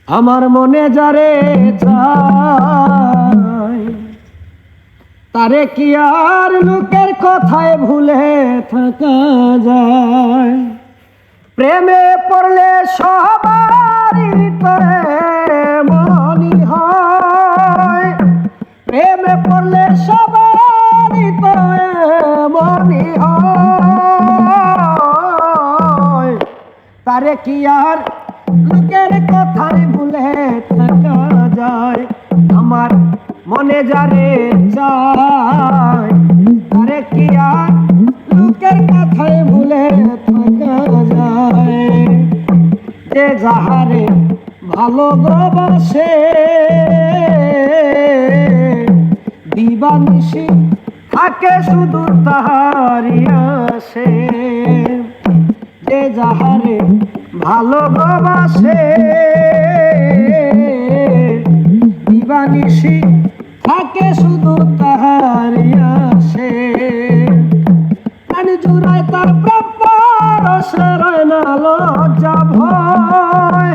আমার মনে যারে চায় তারে কি আর লোকের কথায় ভুলে থাকা যায়। প্রেমে পড়লে সবারই করে মনি হয়, প্রেমে পড়লে সবারই করে মনি হয়। তারে কি আর লোকের কথায় ভুলে থাকা যায়। আমার মনে যারে চায় তারে কি আর লোকের কথায় ভুলে থাকা যায়। যে যাহারে ভালোবাসে দিবানিশি থাকে শুধু তাহারি আসে। যে যাহারে ভালোবাসে দিবানিশি থাকে শুধু তাহারি আসে। প্রাণ জুড়ায় তার প্রেম পরশে রয় না লজ্জা ভয়,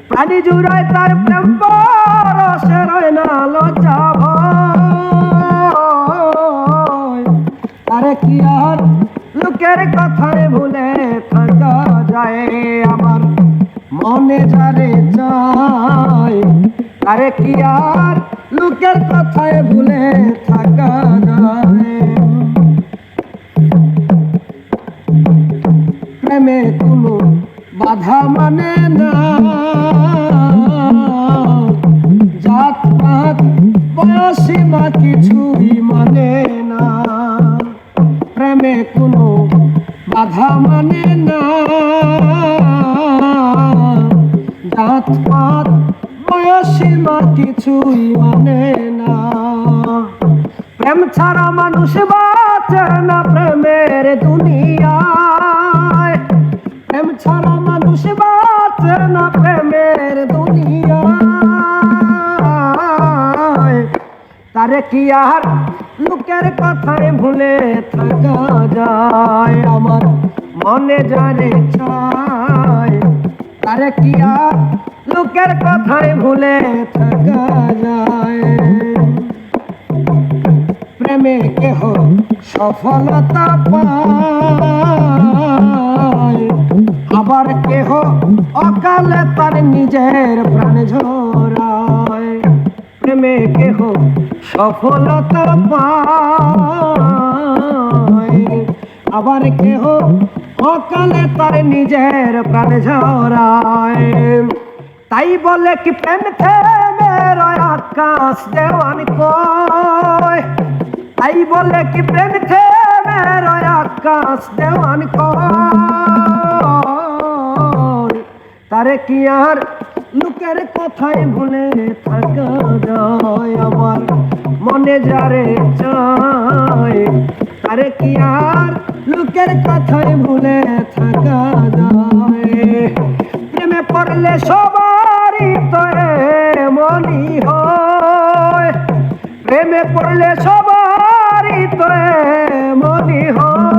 প্রাণ জুড়ায় তার প্রেম পরশে রয় না লজ্জা ভয়। আরে কি আর লোকের কথায় ভুলে থাকা যায়। আমার মনে যারে চায় আরে কি আর লোকের কথায় ভুলে থাকা যায়। প্রেমে কোনো বাধা মানে না, জাত পাত বয়সীমা কিছুই মানে না। প্রেমে কোনো বাধা মানে না, জাত পাত বয়সীমা কিছুই মানে না। প্রেম ছাড়া মানুষ বাঁচে না প্রেমের দুনিয়ায়, প্রেম ছাড়া মানুষ বাঁচে না প্রেমের দুনিয়ায়। তারে কি আর লোকের কথায় ভুলে থাকা যায়। আমার মনে যারে চায় তারে কি আর লোকের কথায় ভুলে থাকা যায়। প্রেমে কেহ সফলতা পায়, আবার কেহ অকালে তার নিজের প্রাণ ঝরায়। প্রেমে কেহ সফলতা পায়, আবার কেহ অকালে তার নিজের প্রাণ ঝরায়। তাই বলে কি প্রেম থেমে রয় আকাশ দেওয়ান কয়, তাই বলে কি প্রেম থেমে রয় আকাশ দেওয়ান কয়। তারে কি আর লোকের কথায় ভুলে থাকা যায়। আমার মনে যারে চায় তারে কি আর লোকের কথায় ভুলে থাকা যায়। প্রেমে পড়লে সবারই তরে মনি হয়, প্রেমে পড়লে সবারই তরে মনি হয়।